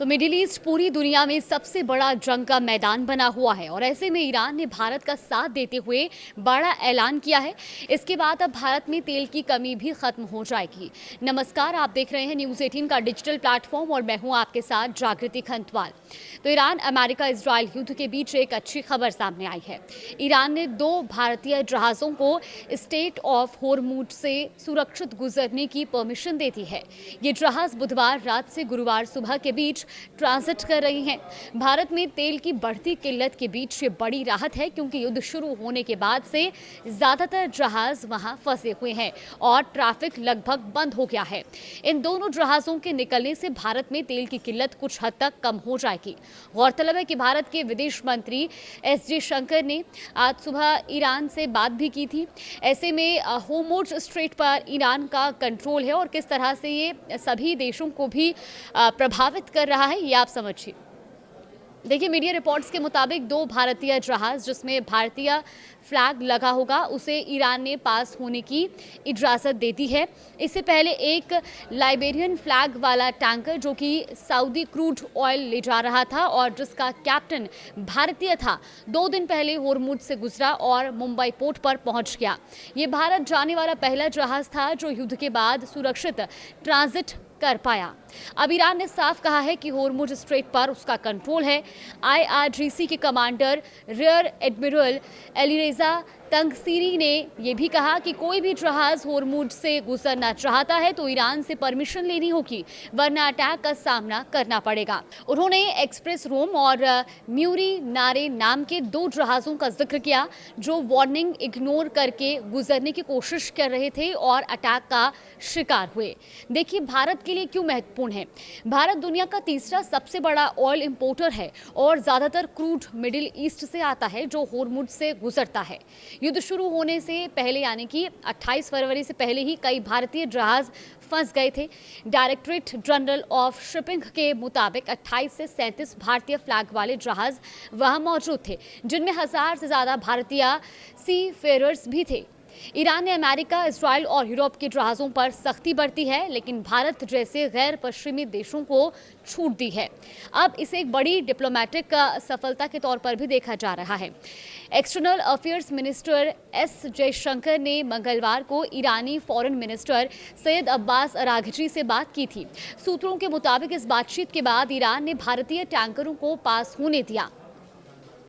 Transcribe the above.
तो middle east पूरी दुनिया में सबसे बड़ा जंग का मैदान बना हुआ है और ऐसे में ईरान ने भारत का साथ देते हुए बड़ा ऐलान किया है। इसके बाद अब भारत में तेल की कमी भी खत्म हो जाएगी। नमस्कार, आप देख रहे हैं न्यूज़ 18 का डिजिटल प्लेटफॉर्म और मैं हूं आपके साथ जागृति खंतवाल। तो ईरान अमेरिका इजराइल युद्ध के बीच एक अच्छी खबर सामने आई है। ईरान ने 2 भारतीय जहाज़ों को स्टेट ऑफ होर्मुज से सुरक्षित गुजरने की परमिशन दे दी है। ये जहाज़ बुधवार रात से गुरुवार सुबह के बीच ट्रांजिट कर रही हैं। भारत में तेल की बढ़ती किल्लत के बीच ये बड़ी राहत है, क्योंकि युद्ध शुरू होने के बाद से ज़्यादातर जहाज़ वहां फंसे हुए हैं और ट्रैफिक लगभग बंद हो गया है। इन दोनों जहाज़ों के निकलने से भारत में तेल की किल्लत कुछ हद तक कम हो जाएगी। गौरतलब है कि भारत के विदेश मंत्री एस जयशंकर ने आज सुबह ईरान से बात भी की थी। ऐसे में होर्मुज स्ट्रेट पर ईरान का कंट्रोल है और किस तरह से ये सभी देशों को भी प्रभावित कर रहा है, ये आप समझिए। देखिए, मीडिया रिपोर्ट्स के मुताबिक 2 भारतीय जहाज़ जिसमें भारतीय फ्लैग लगा होगा उसे ईरान ने पास होने की इजाज़त दे दी है। इससे पहले एक लाइबेरियन फ्लैग वाला टैंकर जो कि सऊदी क्रूड ऑयल ले जा रहा था और जिसका कैप्टन भारतीय था, 2 दिन पहले होर्मुज से गुजरा और मुंबई पोर्ट पर पहुंच गया। ये भारत जाने वाला पहला जहाज़ था जो युद्ध के बाद सुरक्षित ट्रांजिट कर पाया। अब ईरान ने साफ कहा है कि होर्मुज स्ट्रेट पर उसका कंट्रोल है। IRGC के कमांडर रियर एडमिरल एलीरेजा तंगसीरी ने यह भी कहा कि कोई भी जहाज होर्मुज से गुजरना चाहता है तो ईरान से परमिशन लेनी होगी, वरना अटैक का सामना करना पड़ेगा। उन्होंने एक्सप्रेस रोम और म्यूरी नारे नाम के 2 जहाज़ों का जिक्र किया जो वार्निंग इग्नोर करके गुजरने की कोशिश कर रहे थे और अटैक का शिकार हुए। देखिए, भारत के लिए क्यों महत्वपूर्ण है। भारत दुनिया का तीसरा सबसे बड़ा ऑयल इंपोर्टर है और ज़्यादातर क्रूड मिडिल ईस्ट से आता है जो होर्मुज से गुजरता है। युद्ध शुरू होने से पहले यानी कि 28 फरवरी से पहले ही कई भारतीय जहाज फंस गए थे। डायरेक्टरेट जनरल ऑफ शिपिंग के मुताबिक 28 से 37 भारतीय फ्लैग वाले जहाज वहां मौजूद थे, जिनमें 1000 से ज़्यादा भारतीय सी फेरर्स भी थे। ईरान ने अमेरिका, इजराइल और यूरोप के जहाज़ों पर सख्ती बरती है, लेकिन भारत जैसे गैर पश्चिमी देशों को छूट दी है। अब इसे एक बड़ी डिप्लोमेटिक सफलता के तौर पर भी देखा जा रहा है। External affairs minister S Jaishankar ने मंगलवार को ईरानी फॉरेन मिनिस्टर सैयद अब्बास अराघची से बात की थी। सूत्रों के मुताबिक इस बातचीत के बाद ईरान ने भारतीय टैंकरों को पास होने दिया।